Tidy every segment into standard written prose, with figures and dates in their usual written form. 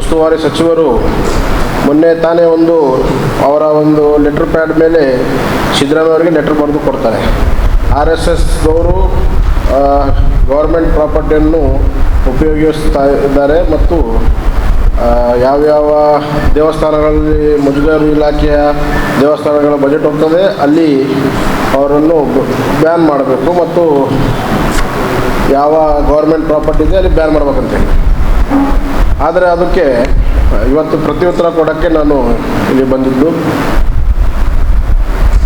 ಉಸ್ತುವಾರಿ ಸಚಿವರು ಮೊನ್ನೆ ತಾನೇ ಅವರ ಲೆಟರ್ ಪ್ಯಾಡ್ ಮೇಲೆ ಸಿದ್ದರಾಮಯ್ಯ ಅವರಿಗೆ ಲೆಟರ್ ಬರೆದು ಕೊಡ್ತಾರೆ. RSSದವರು ಗೌರ್ಮೆಂಟ್ ಪ್ರಾಪರ್ಟಿಯನ್ನು ಉಪಯೋಗಿಸ್ತಾ ಇದ್ದಾರೆ ಮತ್ತು ಯಾವ್ಯಾವ ದೇವಸ್ಥಾನಗಳಲ್ಲಿ ಮುಜರಾಯಿ ಇಲಾಖೆಯ ದೇವಸ್ಥಾನಗಳ ಬಜೆಟ್ ಹೋಗ್ತದೆ ಅಲ್ಲಿ ಅವರನ್ನು ಬ್ಯಾನ್ ಮಾಡಬೇಕು ಮತ್ತು ಯಾವ ಗೌರ್ಮೆಂಟ್ ಪ್ರಾಪರ್ಟಿ ಇದೆ ಅಲ್ಲಿ ಬ್ಯಾನ್ ಮಾಡಬೇಕಂತೇಳಿ. ಆದರೆ ಅದಕ್ಕೆ ಇವತ್ತು ಪ್ರತ್ಯುತ್ತರ ಕೊಡೋಕ್ಕೆ ನಾನು ಇಲ್ಲಿ ಬಂದಿದ್ದು.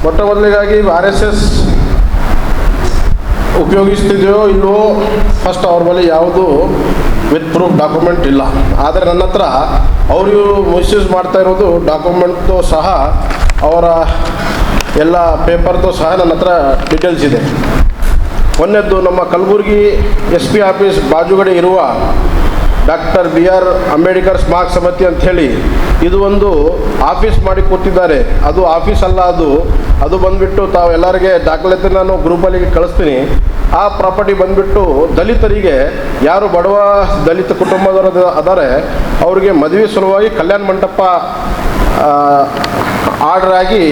ಮೊಟ್ಟ ಮೊದಲಿಗಾಗಿ RSS ಉಪಯೋಗಿಸ್ತಿದೆಯೋ ಇಲ್ಲವೋ ಫಸ್ಟ್ ಅವ್ರ ಬಳಿ ಯಾವುದು ವಿತ್ ಪ್ರೂಫ್ ಡಾಕ್ಯುಮೆಂಟ್ ಇಲ್ಲ. ಆದರೆ ನನ್ನ ಹತ್ರ ಅವರು ಮಿಸ್ಯೂಸ್ ಮಾಡ್ತಾ ಇರೋದು ಡಾಕ್ಯುಮೆಂಟ್ದು ಸಹ ಅವರ ಎಲ್ಲ ಪೇಪರ್ದು ಸಹ ನನ್ನ ಹತ್ರ ಡೀಟೇಲ್ಸ್ ಇದೆ. ಮೊನ್ನೆದ್ದು ನಮ್ಮ ಕಲಬುರಗಿ SP ಆಫೀಸ್ ಬಾಜುಗಡೆ ಇರುವ ಡಾಕ್ಟರ್ BR ಅಂಬೇಡ್ಕರ್ ಸ್ಮಾರಕ ಸಮಿತಿ ಅಂಥೇಳಿ ಇದು ಆಫೀಸ್ ಮಾಡಿ ಕೊಟ್ಟಿದ್ದಾರೆ. ಅದು ಆಫೀಸ್ ಅಲ್ಲ, ಅದು ಬಂದುಬಿಟ್ಟು ತಾವು ಎಲ್ಲರಿಗೆ ದಾಖಲಾತಿ ನಾನು ಗ್ರೂಪಲ್ಲಿ ಕಳಿಸ್ತೀನಿ. ಆ ಪ್ರಾಪರ್ಟಿ ಬಂದುಬಿಟ್ಟು ದಲಿತರಿಗೆ, ಯಾರು ಬಡವ ದಲಿತ ಕುಟುಂಬದವರು ಅದಾರೆ ಅವರಿಗೆ ಮದುವೆ ಸಲುವಾಗಿ ಕಲ್ಯಾಣ ಮಂಟಪ ಆರ್ಡರ್ ಆಗಿ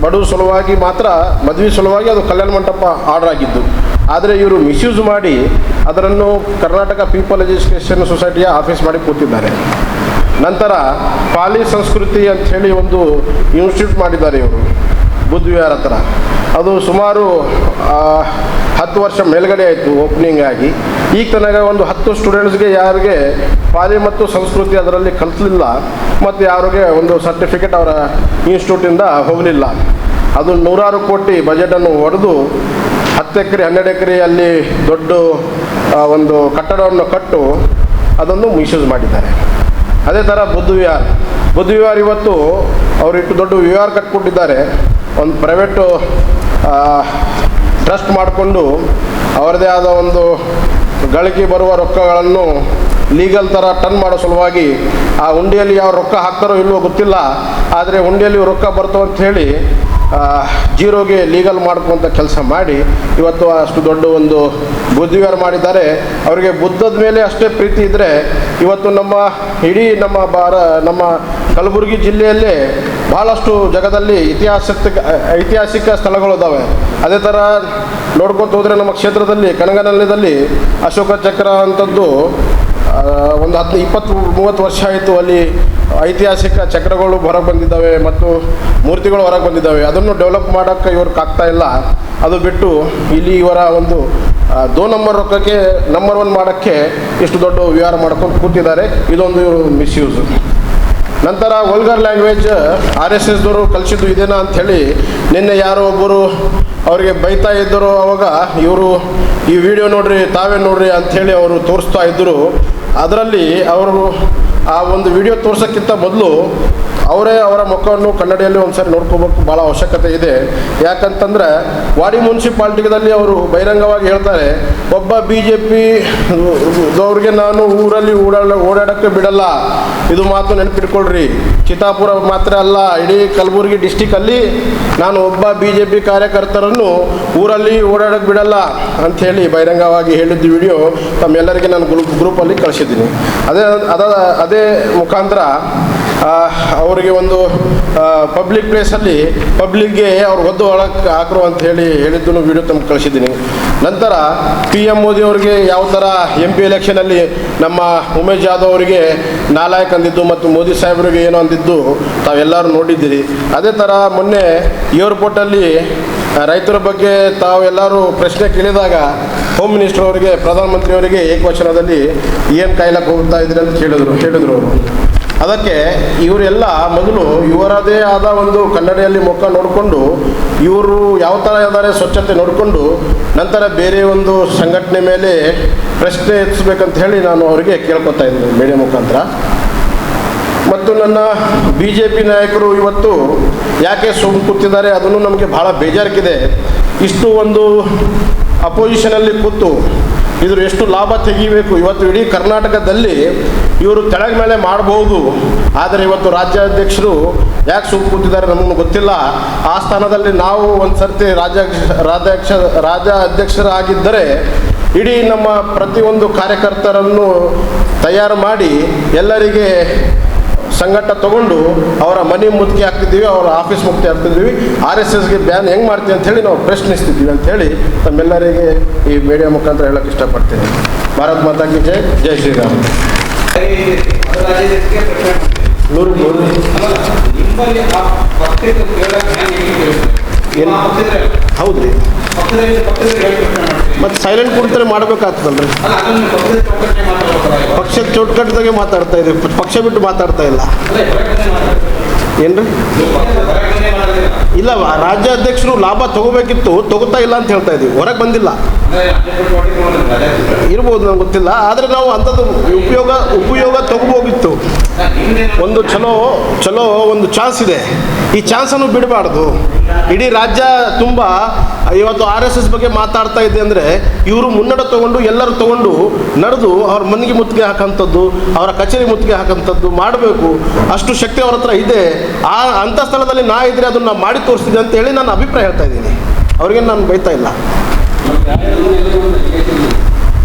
ಬಡವ ಸಲುವಾಗಿ ಮಾತ್ರ ಮದುವೆ ಸಲುವಾಗಿ ಅದು ಕಲ್ಯಾಣ ಮಂಟಪ ಆರ್ಡರ್ ಆಗಿದ್ದು. ಆದರೆ ಇವರು ಮಿಸ್ಯೂಸ್ ಮಾಡಿ ಅದನ್ನು ಕರ್ನಾಟಕ ಪೀಪಲ್ ಎಜುಕೇಷನ್ ಸೊಸೈಟಿಯ ಆಫೀಸ್ ಮಾಡಿ ಕೂತಿದ್ದಾರೆ. ನಂತರ ಪಾಲಿ ಸಂಸ್ಕೃತಿ ಅಂಥೇಳಿ ಇನ್ಸ್ಟಿಟ್ಯೂಟ್ ಮಾಡಿದ್ದಾರೆ ಇವರು ಬುದ್ಧವಿಹಾರ ಹತ್ರ. ಅದು ಸುಮಾರು 10 ವರ್ಷ ಮೇಲ್ಗಡೆ ಆಯಿತು ಓಪನಿಂಗ್ ಆಗಿ. ಈಗ ತನಕ 10 ಸ್ಟೂಡೆಂಟ್ಸ್ಗೆ ಯಾರಿಗೆ ಪಾಲಿ ಮತ್ತು ಸಂಸ್ಕೃತಿ ಅದರಲ್ಲಿ ಕಲಿಸಲಿಲ್ಲ ಮತ್ತು ಯಾರಿಗೆ ಸರ್ಟಿಫಿಕೇಟ್ ಅವರ ಇನ್ಸ್ಟಿಟ್ಯೂಟಿಂದ ಹೋಗಲಿಲ್ಲ. ಅದು 100 ಕೋಟಿ ಬಜೆಟನ್ನು ಹೊಡೆದು 10 ಎಕರೆ 12 ಎಕರೆ ಅಲ್ಲಿ ದೊಡ್ಡ ಕಟ್ಟಡವನ್ನು ಕಟ್ಟು ಅದನ್ನು ಮಿಸ್ಯೂಸ್ ಮಾಡಿದ್ದಾರೆ. ಅದೇ ಥರ ಬುದ್ಧವಿಹಾರ ಇವತ್ತು ಅವರು ಇಟ್ಟು ದೊಡ್ಡ ವಿಹಾರ ಕಟ್ಕೊಟ್ಟಿದ್ದಾರೆ. ಒಂದು ಪ್ರೈವೇಟು ಟ್ರಸ್ಟ್ ಮಾಡಿಕೊಂಡು ಅವರದೇ ಆದ ಗಳಿಕೆ ಬರುವ ರೊಕ್ಕಗಳನ್ನು ಲೀಗಲ್ ಥರ ಟರ್ನ್ ಮಾಡೋ ಸಲುವಾಗಿ ಆ ಹುಂಡಿಯಲ್ಲಿ ಯಾವ ರೊಕ್ಕ ಹಾಕ್ತಾರೋ ಇಲ್ಲವೋ ಗೊತ್ತಿಲ್ಲ, ಆದರೆ ಹುಂಡಿಯಲ್ಲಿ ರೊಕ್ಕ ಬರ್ತವೆ ಅಂತ ಹೇಳಿ ಜೀರೋಗೆ ಲೀಗಲ್ ಮಾಡ್ಕೊಂತ ಕೆಲಸ ಮಾಡಿ ಇವತ್ತು ಅಷ್ಟು ದೊಡ್ಡ ಬುದ್ಧಿವಿಹಾರ ಮಾಡಿದ್ದಾರೆ. ಅವರಿಗೆ ಬುದ್ಧದ ಮೇಲೆ ಅಷ್ಟೇ ಪ್ರೀತಿ ಇದ್ದರೆ ಇವತ್ತು ಇಡೀ ನಮ್ಮ ಕಲಬುರಗಿ ಜಿಲ್ಲೆಯಲ್ಲೇ ಭಾಳಷ್ಟು ಜಗದಲ್ಲಿ ಐತಿಹಾಸಿಕ ಸ್ಥಳಗಳಿದ್ದಾವೆ. ಅದೇ ಥರ ನೋಡ್ಕೊತ ಹೋದರೆ ನಮ್ಮ ಕ್ಷೇತ್ರದಲ್ಲಿ ಕನಗನಲ್ಲಿದಲ್ಲಿ ಅಶೋಕ ಚಕ್ರ ಅಂಥದ್ದು 20-30 ವರ್ಷ ಆಯಿತು. ಅಲ್ಲಿ ಐತಿಹಾಸಿಕ ಚಕ್ರಗಳು ಹೊರಗೆ ಬಂದಿದ್ದಾವೆ ಮತ್ತು ಮೂರ್ತಿಗಳು ಹೊರಗೆ ಬಂದಿದ್ದಾವೆ. ಅದನ್ನು ಡೆವಲಪ್ ಮಾಡೋಕ್ಕೆ ಇವ್ರಿಗೆ ಆಗ್ತಾ ಇಲ್ಲ. ಅದು ಬಿಟ್ಟು ಇಲ್ಲಿ ಇವರ 2 ನಂಬರ್ ರೊಕ್ಕಕ್ಕೆ ನಂಬರ್ 1 ಮಾಡೋಕ್ಕೆ ಇಷ್ಟು ದೊಡ್ಡ ವಿಹಾರ ಮಾಡ್ಕೊಂಡು ಕೂತಿದ್ದಾರೆ. ಇದೊಂದು ಮಿಸ್ಯೂಸ್. ನಂತರ ವಲ್ಗರ್ ಲ್ಯಾಂಗ್ವೇಜ್ RSSದವರು ಕಲಿಸಿದ್ದು ಇದೇನಾ ಅಂಥೇಳಿ ನಿನ್ನೆ ಯಾರೋ ಒಬ್ಬರು ಅವರಿಗೆ ಬೈತಾ ಇದ್ದರು. ಅವಾಗ ಇವರು ಈ ವಿಡಿಯೋ ನೋಡ್ರಿ, ತಾವೇ ನೋಡ್ರಿ ಅಂಥೇಳಿ ಅವರು ತೋರಿಸ್ತಾ ಇದ್ದರು. ಅದರಲ್ಲಿ ಅವರು ಆ ವಿಡಿಯೋ ತೋರ್ಸೋಕ್ಕಿಂತ ಮೊದಲು ಅವರ ಮುಖವನ್ನು ಕನ್ನಡಿಯಲ್ಲಿ ಒಂದ್ಸರಿ ನೋಡ್ಕೋಬೇಕು, ಭಾಳ ಅವಶ್ಯಕತೆ ಇದೆ. ಯಾಕಂತಂದರೆ ವಾಡಿ ಮುನ್ಸಿಪಾಲ್ಟಿದಲ್ಲಿ ಅವರು ಬಹಿರಂಗವಾಗಿ ಹೇಳ್ತಾರೆ, ಒಬ್ಬ BJP ದವ್ರಿಗೆ ನಾನು ಊರಲ್ಲಿ ಓಡಾಡೋಕ್ಕೆ ಬಿಡಲ್ಲ. ಇದು ಮಾತು ನೆನಪಿಟ್ಕೊಳ್ರಿ. ಚಿತ್ತಾಪುರ ಮಾತ್ರ ಅಲ್ಲ, ಇಡೀ ಕಲಬುರಗಿ ಡಿಸ್ಟಿಕಲ್ಲಿ ನಾನು ಒಬ್ಬ BJP ಕಾರ್ಯಕರ್ತರನ್ನು ಊರಲ್ಲಿ ಓಡಾಡೋಕ್ಕೆ ಬಿಡಲ್ಲ ಅಂಥೇಳಿ ಬಹಿರಂಗವಾಗಿ ಹೇಳಿದ್ದು ವಿಡಿಯೋ ತಮ್ಮೆಲ್ಲರಿಗೆ ನಾನು ಗ್ರೂಪಲ್ಲಿ ಕಳಿಸಿದ್ದೀನಿ. ಅದೇ ಮುಖಾಂತರ ಅವರಿಗೆ ಪಬ್ಲಿಕ್ ಪ್ಲೇಸಲ್ಲಿ ಪಬ್ಲಿಕ್ಗೆ ಅವ್ರು ಒದ್ದು ಒಳಗೆ ಹಾಕರು ಅಂತ ಹೇಳಿದ್ದನ್ನು ವಿಡಿಯೋ ತಮ್ಗೆ ಕಳಿಸಿದ್ದೀನಿ. ನಂತರ PM ಮೋದಿ ಅವರಿಗೆ ಯಾವ ಥರ MP ಎಲೆಕ್ಷನಲ್ಲಿ ನಮ್ಮ ಉಮೇಶ್ ಜಾಧವ್ ಅವರಿಗೆ ನಾಲಾಯಕ್ ಅಂದಿದ್ದು ಮತ್ತು ಮೋದಿ ಸಾಹೇಬರಿಗೆ ಏನೋ ಅಂದಿದ್ದು ತಾವೆಲ್ಲರೂ ನೋಡಿದ್ದೀರಿ. ಅದೇ ಥರ ಮೊನ್ನೆ ಏರ್ಪೋರ್ಟಲ್ಲಿ ರೈತರ ಬಗ್ಗೆ ತಾವೆಲ್ಲರೂ ಪ್ರಶ್ನೆ ಕೇಳಿದಾಗ ಹೋಮ್ ಮಿನಿಸ್ಟರ್ ಅವರಿಗೆ, ಪ್ರಧಾನಮಂತ್ರಿಯವರಿಗೆ ಏಕವಚನದಲ್ಲಿ ಏನು ಕಾಯ್ಲಕ್ಕೆ ಹೋಗ್ತಾ ಇದ್ರಿ ಅಂತ ಹೇಳಿದ್ರು ಅವರು. ಅದಕ್ಕೆ ಇವರೆಲ್ಲ ಮೊದಲು ಇವರದೇ ಆದ ಕನ್ನಡಿಯಲ್ಲಿ ಮುಖ ನೋಡಿಕೊಂಡು ಇವರು ಯಾವ ಥರ ಇದ್ದಾರೆ ಸ್ವಚ್ಛತೆ ನೋಡಿಕೊಂಡು ನಂತರ ಬೇರೆ ಸಂಘಟನೆ ಮೇಲೆ ಪ್ರಶ್ನೆ ಎತ್ತಿಸ್ಬೇಕಂತ ಹೇಳಿ ನಾನು ಅವರಿಗೆ ಕೇಳ್ಕೊತಾ ಇದ್ದೀನಿ ಮೀಡಿಯಾ ಮುಖಾಂತರ. ಮತ್ತು ನನ್ನ BJP ನಾಯಕರು ಇವತ್ತು ಯಾಕೆ ಸುಮ್ಮನೆ ಕೂತಿದ್ದಾರೆ ಅದನ್ನು ನಮಗೆ ಭಾಳ ಬೇಜಾರಿಗಿದೆ. ಇಷ್ಟು ಅಪೋಸಿಷನಲ್ಲಿ ಕೂತು ಇದ್ರ ಎಷ್ಟು ಲಾಭ ತೆಗಿಬೇಕು. ಇವತ್ತು ಇಡೀ ಕರ್ನಾಟಕದಲ್ಲಿ ಇವರು ತೆಳಗ ಮೇಲೆ ಮಾಡಬಹುದು, ಆದರೆ ಇವತ್ತು ರಾಜ್ಯಾಧ್ಯಕ್ಷರು ಯಾಕೆ ಸುಮ್ಮನೆ ಕೂತಿದ್ದಾರೆ ನಮಗೂ ಗೊತ್ತಿಲ್ಲ. ಆ ಸ್ಥಾನದಲ್ಲಿ ನಾವು ಒಂದು ಸರ್ತಿ ರಾಜ್ಯಾಧ್ಯಕ್ಷರಾಗಿದ್ದರೆ ಇಡೀ ನಮ್ಮ ಪ್ರತಿಯೊಂದು ಕಾರ್ಯಕರ್ತರನ್ನು ತಯಾರು ಮಾಡಿ ಎಲ್ಲರಿಗೆ ಸಂಘಟ ತಗೊಂಡು ಅವರ ಮನೆ ಮುತ್ತಿಗೆ ಹಾಕ್ತಿದ್ದೀವಿ, ಅವರ ಆಫೀಸ್ ಮುಕ್ತಿ ಹಾಕ್ತಿದ್ದೀವಿ. RSSಗೆ ಬ್ಯಾನ್ ಹೆಂಗೆ ಮಾಡ್ತೀವಿ ಅಂಥೇಳಿ ನಾವು ಪ್ರಶ್ನಿಸ್ತಿದ್ದೀವಿ ಅಂಥೇಳಿ ತಮ್ಮೆಲ್ಲರಿಗೆ ಈ ಮೀಡಿಯಾ ಮುಖಾಂತರ ಹೇಳೋಕ್ಕೆ ಇಷ್ಟಪಡ್ತೀನಿ. ಭಾರತ್ ಮಾತಾ ಕಿ ಜೈ, ಜೈ ಶ್ರೀರಾಮ್. ಹೌದು ರೀ, ಮತ್ತು ಸೈಲೆಂಟ್ ಕುಡಿತಾರೆ ಮಾಡಬೇಕಾಗ್ತದಲ್ರಿ. ಪಕ್ಷದ ಚೌಕಟ್ಟಿದಾಗೆ ಮಾತಾಡ್ತಾ ಇದ್ದೀವಿ, ಪಕ್ಷ ಬಿಟ್ಟು ಮಾತಾಡ್ತಾ ಇಲ್ಲ. ಏನ್ರಿ ಇಲ್ಲ, ರಾಜ್ಯಾಧ್ಯಕ್ಷರು ಲಾಭ ತಗೋಬೇಕಿತ್ತು, ತಗೋತಾ ಇಲ್ಲ ಅಂತ ಹೇಳ್ತಾ ಇದ್ದೀವಿ. ಹೊರಗೆ ಬಂದಿಲ್ಲ ಇರ್ಬೋದು, ನಂಗೆ ಗೊತ್ತಿಲ್ಲ. ಆದರೆ ನಾವು ಅಂಥದ್ದು ಉಪಯೋಗ ತಗೋಬೋಗಿತ್ತು. ಒಂದು ಚಲೋ ಒಂದು ಚಾನ್ಸ್ ಇದೆ, ಈ ಚಾನ್ಸನ್ನು ಬಿಡಬಾರ್ದು. ಇಡೀ ರಾಜ್ಯ ತುಂಬ ಇವತ್ತು RSS ಬಗ್ಗೆ ಮಾತಾಡ್ತಾ ಇದೆ ಅಂದರೆ ಇವರು ಮುನ್ನಡೆ ತಗೊಂಡು ಎಲ್ಲರೂ ತಗೊಂಡು ನಡೆದು ಅವ್ರ ಮನೆಗೆ ಮುತ್ತಿಗೆ ಹಾಕೋಂಥದ್ದು, ಅವರ ಕಚೇರಿ ಮುತ್ತಿಗೆ ಹಾಕೋಂಥದ್ದು ಮಾಡಬೇಕು. ಅಷ್ಟು ಶಕ್ತಿ ಅವ್ರ ಹತ್ರ ಇದೆ. ಅಂಥ ಸ್ಥಳದಲ್ಲಿ ನಾ ಇದ್ರೆ ಅದನ್ನು ನಾವು ಮಾಡಿ ತೋರಿಸ್ತಿದ್ದೆ ಅಂತೇಳಿ ನಾನು ಅಭಿಪ್ರಾಯ ಹೇಳ್ತಾ ಇದ್ದೀನಿ. ಅವ್ರಿಗೆ ನಾನು ಬೈತಾ ಇಲ್ಲ.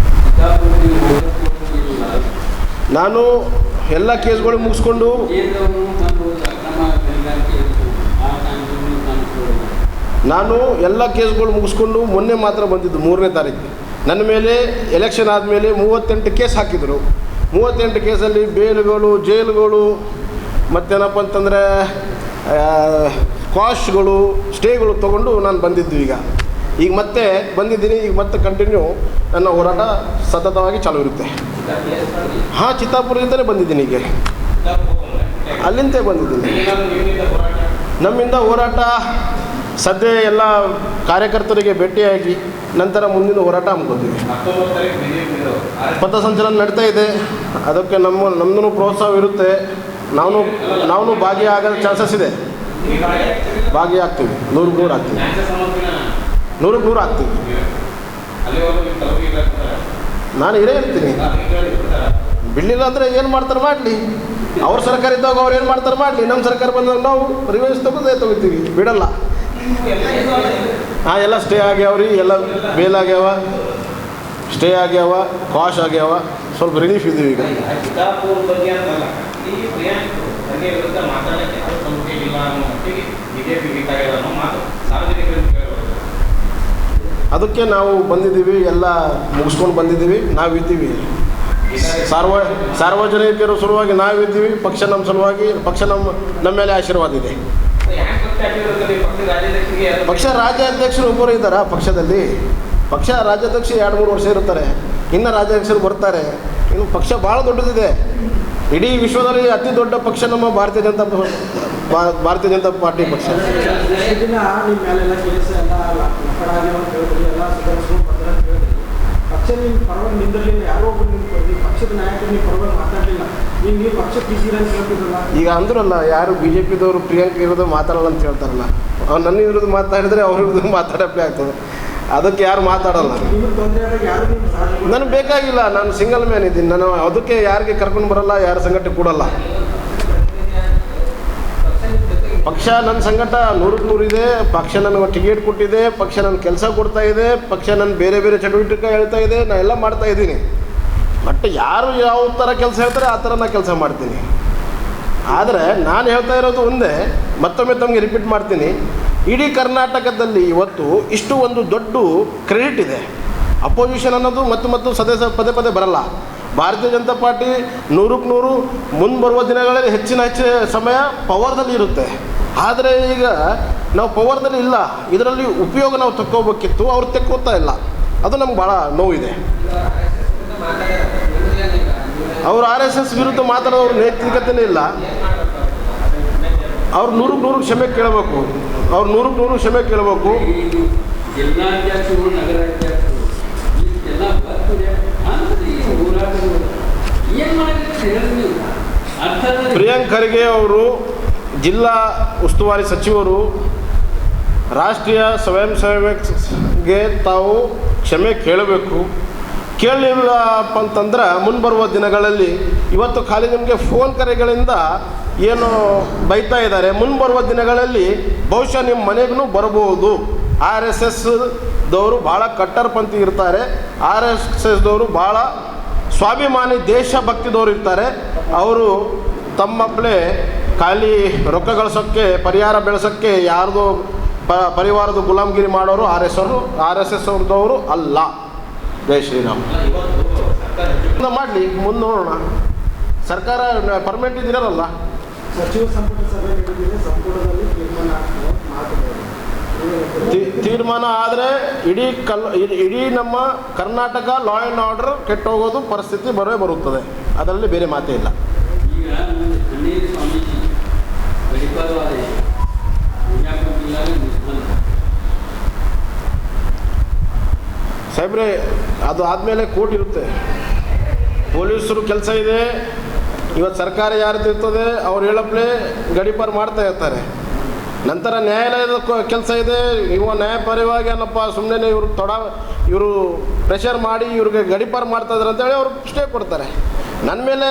ನಾನು ಎಲ್ಲ ಕೇಸ್ಗಳು ಮುಗಿಸ್ಕೊಂಡು ಮೊನ್ನೆ ಮಾತ್ರ ಬಂದಿದ್ದು 3ನೇ ತಾರೀಕು. ನನ್ನ ಮೇಲೆ ಎಲೆಕ್ಷನ್ ಆದಮೇಲೆ 38 ಕೇಸ್ ಹಾಕಿದರು. 38 ಕೇಸಲ್ಲಿ ಬೇಲ್ಗಳು, ಜೈಲುಗಳು, ಮತ್ತೇನಪ್ಪ ಅಂತಂದರೆ ಕ್ವಾಶ್ಗಳು, ಸ್ಟೇಗಳು ತೊಗೊಂಡು ನಾನು ಬಂದಿದ್ದು. ಈಗ ಮತ್ತೆ ಬಂದಿದ್ದೀನಿ. ಈಗ ಮತ್ತೆ ಕಂಟಿನ್ಯೂ ನನ್ನ ಹೋರಾಟ ಸತತವಾಗಿ ಚಾಲೂ ಇರುತ್ತೆ. ಹಾಂ, ಚಿತ್ತಾಪುರದಿಂದಲೇ ಬಂದಿದ್ದೀನಿ. ಈಗ ಅಲ್ಲಿಂದ ಬಂದಿದ್ದೀನಿ. ನಮ್ಮಿಂದ ಹೋರಾಟ ಸದ್ಯ ಎಲ್ಲ ಕಾರ್ಯಕರ್ತರಿಗೆ ಭೇಟಿಯಾಗಿ ನಂತರ ಮುಂದಿನ ಹೋರಾಟ ಹಮ್ಮಿಕೊಳ್ತೀವಿ. ಪಥಸಂಚಲನ ನಡೀತಾ ಇದೆ. ಅದಕ್ಕೆ ನಮ್ಮದು ಪ್ರೋತ್ಸಾಹ ಇರುತ್ತೆ. ನಾವು ಭಾಗಿಯಾಗೋ ಚಾನ್ಸಸ್ ಇದೆ. ಭಾಗಿಯಾಗ್ತೀವಿ, 100% ಆಗ್ತೀವಿ, 100% ಆಗ್ತೀವಿ. ನಾನು ಇರೇ ಇರ್ತೀನಿ. ಬಿಡಲಿಲ್ಲ ಅಂದರೆ ಏನು ಮಾಡ್ತಾರೆ ಮಾಡಲಿ. ಅವ್ರ ಸರ್ಕಾರ ಇದ್ದಾಗ ಅವ್ರು ಏನು ಮಾಡ್ತಾರೆ ಮಾಡಲಿ. ನಮ್ಮ ಸರ್ಕಾರ ಬಂದಾಗ ನಾವು ರಿವೈಸ್ ತೊಗೋತೀವಿ, ಬಿಡಲ್ಲ. ಹಾಂ, ಎಲ್ಲ ಸ್ಟೇ ಆಗ್ಯಾವ್ರಿ, ಎಲ್ಲ ಬೇಲ್ ಆಗ್ಯಾವ, ಸ್ಟೇ ಆಗ್ಯಾವ, ಕಾಶ್ ಆಗ್ಯಾವ. ಸ್ವಲ್ಪ ರಿಲೀಫ್ ಇದ್ದೀವಿ ಈಗ. ಅದಕ್ಕೆ ನಾವು ಬಂದಿದ್ದೀವಿ, ಎಲ್ಲ ಮುಗಿಸ್ಕೊಂಡು ಬಂದಿದ್ದೀವಿ. ನಾವಿದ್ದೀವಿ, ಸಾರ್ವಜನಿಕರ ಸಲುವಾಗಿ ನಾವಿದ್ದೀವಿ. ಪಕ್ಷ ನಮ್ಮ ಸಲುವಾಗಿ, ಪಕ್ಷ ನಮ್ಮ ಮೇಲೆ ಆಶೀರ್ವಾದ ಇದೆ. ಪಕ್ಷ ರಾಜ್ಯಾಧ್ಯಕ್ಷರು ಒಬ್ಬರು ಇದ್ದಾರಾ ಪಕ್ಷದಲ್ಲಿ? ಪಕ್ಷ ರಾಜ್ಯಾಧ್ಯಕ್ಷ 2-3 ವರ್ಷ ಇರ್ತಾರೆ, ಇನ್ನು ರಾಜ್ಯಾಧ್ಯಕ್ಷರು ಬರ್ತಾರೆ. ಇನ್ನು ಪಕ್ಷ ಭಾಳ ದೊಡ್ಡದಿದೆ. ಇಡೀ ವಿಶ್ವದಲ್ಲಿ ಅತಿ ದೊಡ್ಡ ಪಕ್ಷ ನಮ್ಮ ಭಾರತೀಯ ಜನತಾ ಪಾರ್ಟಿ ಪಕ್ಷ. ಪಕ್ಷ ನಿಮ್ಮ ಪರವಾಗಿ ನಿಂದಿರಲಿಲ್ಲ, ಯಾರೋ ಒಬ್ಬರು ನಿಂತ್ಕೊಳ್ಳಿ, ಪಕ್ಷದ ನಾಯಕರು ನಿಮ್ಮ ಪರವಾಗಿ ಮಾತಾಡಲಿಲ್ಲ, ನೀವು ಪಕ್ಷ ಪಿಸಿಲ್ಲ ಅಂತ ಹೇಳ್ತಿದ್ರಲ್ಲ. ಈಗ ಅಂದ್ರಲ್ಲ, ಯಾರು BJPದವರು ಪ್ರಿಯಾಂಕ ವಿರುದ್ಧ ಮಾತಾಡಲ್ಲ ಅಂತ ಹೇಳ್ತಾರಲ್ಲ, ಅವ್ರು ನನ್ನ ವಿರುದ್ಧ ಮಾತಾಡಿದರೆ ಅವ್ರ ವಿರುದ್ಧ ಮಾತಾಡಪ್ಪೇ ಆಗ್ತದೆ. ಅದಕ್ಕೆ ಯಾರು ಮಾತಾಡಲ್ಲ. ನನಗೆ ಬೇಕಾಗಿಲ್ಲ, ನಾನು ಸಿಂಗಲ್ ಮ್ಯಾನ್ ಇದ್ದೀನಿ. ನಾನು ಅದಕ್ಕೆ ಯಾರಿಗೆ ಕರ್ಕೊಂಡು ಬರಲ್ಲ, ಯಾರ ಸಂಘಟ ಕೊಡಲ್ಲ. ಪಕ್ಷ ನನ್ನ ಸಂಘಟ 100% ಇದೆ. ಪಕ್ಷ ನನಗೆ ಟಿಕೆಟ್ ಕೊಟ್ಟಿದೆ, ಪಕ್ಷ ನನ್ನ ಕೆಲಸ ಕೊಡ್ತಾ ಇದೆ, ಪಕ್ಷ ನನ್ನ ಬೇರೆ ಬೇರೆ ಚಟುವಟಿಕೆ ಹೇಳ್ತಾ ಇದೆ, ನಾನು ಎಲ್ಲ ಮಾಡ್ತಾ ಇದ್ದೀನಿ. ಬಟ್ ಯಾರು ಯಾವ ಥರ ಕೆಲಸ ಹೇಳ್ತಾರೆ ಆ ಥರ ನಾನು ಕೆಲಸ ಮಾಡ್ತೀನಿ. ಆದರೆ ನಾನು ಹೇಳ್ತಾ ಇರೋದು ಒಂದೇ, ಮತ್ತೊಮ್ಮೆ ತಮಗೆ ರಿಪೀಟ್ ಮಾಡ್ತೀನಿ. ಇಡೀ ಕರ್ನಾಟಕದಲ್ಲಿ ಇವತ್ತು ಇಷ್ಟು ಒಂದು ದೊಡ್ಡ ಕ್ರೆಡಿಟ್ ಇದೆ. ಅಪೋಸಿಷನ್ ಅನ್ನೋದು ಮತ್ತು ಸದಸ್ಯ ಪದೇ ಬರಲ್ಲ. ಭಾರತೀಯ ಜನತಾ ಪಾರ್ಟಿ 100% ಮುಂದೆ ಬರುವ ದಿನಗಳಲ್ಲಿ ಹೆಚ್ಚಿನ ಸಮಯ ಪವರ್ದಲ್ಲಿ ಇರುತ್ತೆ. ಆದರೆ ಈಗ ನಾವು ಪವರ್ದಲ್ಲಿ ಇಲ್ಲ. ಇದರಲ್ಲಿ ಉಪಯೋಗ ನಾವು ತಕ್ಕೋಬೇಕಿತ್ತು, ಅವ್ರು ತೆಕ್ಕೋತಾ ಇಲ್ಲ. ಅದು ನಮ್ಗೆ ಭಾಳ ನೋವಿದೆ. ಅವರು RSS ವಿರುದ್ಧ ಮಾತಾಡೋರು ನೈತಿಕತೆಯೇ ಇಲ್ಲ. ಅವ್ರು 100% ಕ್ಷಮೆ ಕೇಳಬೇಕು. ಅವ್ರು 100% ಕ್ಷಮೆ ಕೇಳಬೇಕು. ಪ್ರಿಯಾಂಕ್ ಖರ್ಗೆ ಅವರು ಜಿಲ್ಲಾ ಉಸ್ತುವಾರಿ ಸಚಿವರು ರಾಷ್ಟ್ರೀಯ ಸ್ವಯಂ ಸೇವಕ್ಗೆ ತಾವು ಕ್ಷಮೆ ಕೇಳಬೇಕು. ಕೇಳಲಿಲ್ಲಪ್ಪ ಅಂತಂದ್ರೆ ಮುಂಬರುವ ದಿನಗಳಲ್ಲಿ, ಇವತ್ತು ಖಾಲಿ ನಿಮಗೆ ಫೋನ್ ಕರೆಗಳಿಂದ ಏನು ಬೈತಾ ಇದ್ದಾರೆ, ಮುಂಬರುವ ದಿನಗಳಲ್ಲಿ ಬಹುಶಃ ನಿಮ್ಮ ಮನೆಗೂ ಬರಬಹುದು. RSSದವರು ಭಾಳ ಕಟ್ಟರ್ಪಂಥಿ ಇರ್ತಾರೆ. RSSದವರು ಭಾಳ ಸ್ವಾಭಿಮಾನಿ ದೇಶಭಕ್ತಿದವರು ಇರ್ತಾರೆ. ಅವರು ತಮ್ಮಪ್ಪಲೇ ಖಾಲಿ ರೊಕ್ಕ ಗಳಿಸೋಕ್ಕೆ ಪರಿಹಾರ ಬೆಳೆಸೋಕ್ಕೆ ಯಾರ್ದು ಪರಿವಾರದ ಗುಲಾಮಗಿರಿ ಮಾಡೋರು ಆರ್ ಎಸ್ ಎಸ್ ಅವ್ರದವರು ಅಲ್ಲ. ಜೈ ಶ್ರೀರಾಮ್. ಮಾಡಲಿ, ಮುಂದೆ ನೋಡೋಣ. ಸರ್ಕಾರ ಪರ್ಮನೆಂಟ್ ಇದಿರಲ್ಲ. ಸಚಿವ ಸಂಪುಟ ಸಭೆ ನಡೆದಿದೆ, ಸಂಪುಟದಲ್ಲಿ ತೀರ್ಮಾನ ಆದರೆ ಇಡೀ ನಮ್ಮ ಕರ್ನಾಟಕ ಲಾ ಆ್ಯಂಡ್ ಆರ್ಡರ್ ಕೆಟ್ಟೋಗೋದು ಪರಿಸ್ಥಿತಿ ಬರುತ್ತದೆ. ಅದರಲ್ಲಿ ಬೇರೆ ಮಾತೇ ಇಲ್ಲ. ಸಾಹೇಬ್ರೆ, ಅದು ಆದಮೇಲೆ ಕೋರ್ಟ್ ಇರುತ್ತೆ, ಪೊಲೀಸರು ಕೆಲಸ ಇದೆ. ಇವತ್ತು ಸರ್ಕಾರ ಯಾರ್ದು ಇರ್ತದೆ ಅವ್ರು ಹೇಳಪ್ಲೇ ಗಡೀಪಾರು ಮಾಡ್ತಾ ಇರ್ತಾರೆ. ನಂತರ ನ್ಯಾಯಾಲಯದ ಕೆಲಸ ಇದೆ. ನ್ಯಾಯಪರವಾಗಿ ಏನಪ್ಪ ಸುಮ್ಮನೆ ಇವರು ಪ್ರೆಷರ್ ಮಾಡಿ ಇವ್ರಿಗೆ ಗಡೀಪಾರು ಮಾಡ್ತಾ ಇದ್ದಾರೆ ಅಂತೇಳಿ ಅವ್ರು ಸ್ಟೇ ಕೊಡ್ತಾರೆ. ನನ್ನ ಮೇಲೆ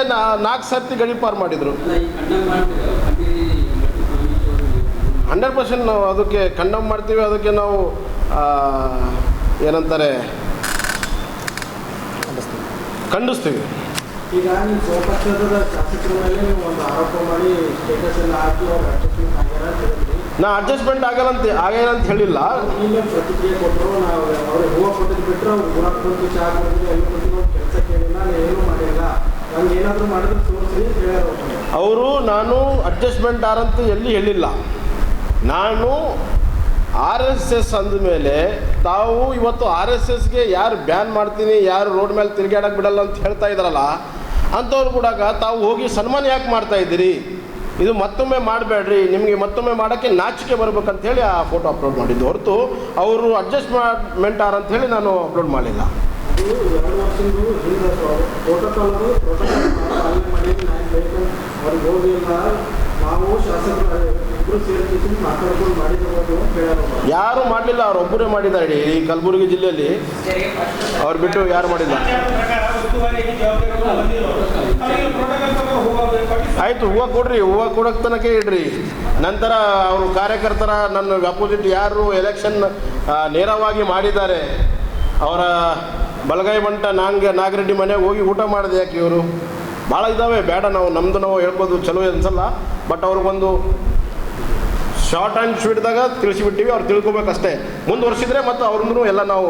4 ಸರ್ತಿ ಗಡೀಪಾರು ಮಾಡಿದರು. 100% ನಾವು ಅದಕ್ಕೆ ಕಂಡಮ್ ಮಾಡ್ತೀವಿ. ಅದಕ್ಕೆ ನಾವು ಏನಂತಾರೆ ಖಂಡಿಸ್ತೀವಿ. ಈಗ ನೀವು ಸ್ವಪಕ್ಷದ ಶಾಸಕರ ಮೇಲೆ ನೀವು ಒಂದು ಆರೋಪ ಮಾಡಿ ಸ್ಟೇಟಸ್ ಎಲ್ಲ ಹಾಕಿ ಅವ್ರು ಅಡ್ಜಸ್ಟ್ಮೆಂಟ್ ಆಗ್ಯಾರ ಅಂತ ಹೇಳಿದ್ರಿ. ನಾ ಅಡ್ಜಸ್ಟ್ಮೆಂಟ್ ಆಗ್ಯಾರ ಅಂತ ಹೇಳಿಲ್ಲ. ಈಗ ಪ್ರತಿಕ್ರಿಯೆ ಕೊಟ್ಟರು, ನಾವು ಅವ್ರಿಗೆ ಹೂವು ಕೊಟ್ಟಿದ್ದು ಬಿಟ್ಟರೆ ಅವ್ರು ಗುಲಾಬ್ ಕೊಟ್ಟು ಚಹಾ ಕೊಟ್ಟಿದ್ದು ಎಲ್ಲ ಕೊಟ್ಟು ನಾವು ಕೆಲಸ ಕೇಳಿಲ್ಲ, ಏನೂ ಮಾಡಿಲ್ಲ, ನಮ್ಗೆ ಏನಾದರೂ ಮಾಡಿದ್ರೆ ತೋರಿಸ್ರಿ ಅಂತ ಹೇಳ್ಯಾರ ಅವರು. ನಾನು ಅಡ್ಜಸ್ಟ್ಮೆಂಟ್ ಆರಂತ ಎಲ್ಲಿ ಹೇಳಿಲ್ಲ. ನಾನು RSS ಅಂದಮೇಲೆ ತಾವು ಇವತ್ತು RSSಗೆ ಯಾರು ಬ್ಯಾನ್ ಮಾಡ್ತೀನಿ, ಯಾರು ರೋಡ್ ಮೇಲೆ ತಿರುಗಾಡಕ್ಕೆ ಬಿಡಲ್ಲ ಅಂತ ಹೇಳ್ತಾ ಇದ್ದಾರಲ್ಲ, ಅಂಥವ್ರು ಕೂಡ ತಾವು ಹೋಗಿ ಸನ್ಮಾನ ಯಾಕೆ ಮಾಡ್ತಾ ಇದ್ದೀರಿ? ಇದು ಮತ್ತೊಮ್ಮೆ ಮಾಡಬೇಡ್ರಿ, ನಿಮಗೆ ಮತ್ತೊಮ್ಮೆ ಮಾಡೋಕ್ಕೆ ನಾಚಿಕೆ ಬರ್ಬೇಕಂತೇಳಿ ಆ ಫೋಟೋ ಅಪ್ಲೋಡ್ ಮಾಡಿದ್ದು ಹೊರತು ಅವರು ಅಡ್ಜಸ್ಟ್ಮೆಂಟ್ ಅಂತ ಹೇಳಿ ನಾನು ಅಪ್ಲೋಡ್ ಮಾಡಲಿಲ್ಲ. ಅದು 2 ವರ್ಷದ್ದು ಹಿಂದೆ ಪ್ರೋಟೋಕಾಲ್ ಮಾಡಿ ಅವ್ರಿಗೆ ಹೋಗಿಲ್ಲ. ನಾವು ಶಾಸಕರು ಇಬ್ಬರು ಸೇರಿ ಮಾತಾಡ್ಕೊಂಡು ಮಾಡಿದ್ರು ಯಾರು ಮಾಡಲಿಲ್ಲ, ಅವರೊಬ್ಬರೇ ಮಾಡಿದ್ದಾರೆ ಈ ಕಲಬುರಗಿ ಜಿಲ್ಲೆಯಲ್ಲಿ. ಅವ್ರು ಬಿಟ್ಟು ಯಾರು ಮಾಡಿಲ್ಲ. ಆಯಿತು, ಹೂವು ಕೊಡ್ರಿ, ಹೂವು ಕೊಡೋಕ್ಕೆ ತನಕ ಇಡ್ರಿ. ನಂತರ ಅವರು ಕಾರ್ಯಕರ್ತರ ನನ್ನ ಅಪೋಸಿಟ್ ಯಾರು ಎಲೆಕ್ಷನ್ ನೇರವಾಗಿ ಮಾಡಿದ್ದಾರೆ ಅವರ ಬಲಗೈ ಬಂಟ ನಾಗರೆಡ್ಡಿ ಮನೆಗೆ ಹೋಗಿ ಊಟ ಮಾಡಿದೆ. ಯಾಕೆ ಇವರು ಭಾಳ ಇದ್ದಾವೆ, ಬೇಡ ನಾವು ಹೇಳ್ಬೋದು ಚಲೋ ಅನ್ಸಲ್ಲ. ಬಟ್ ಅವ್ರಿಗೊಂದು ಶಾರ್ಟ್ ಆ್ಯಂಡ್ ಸ್ವೀಟ್ದಾಗ ತಿಳಿಸಿಬಿಟ್ಟಿವಿ. ಅವ್ರು ತಿಳ್ಕೊಬೇಕಷ್ಟೇ. ಮುಂದುವರ್ಸಿದ್ರೆ ಮತ್ತು ಅವ್ರನ್ನೂ ಎಲ್ಲ ನಾವು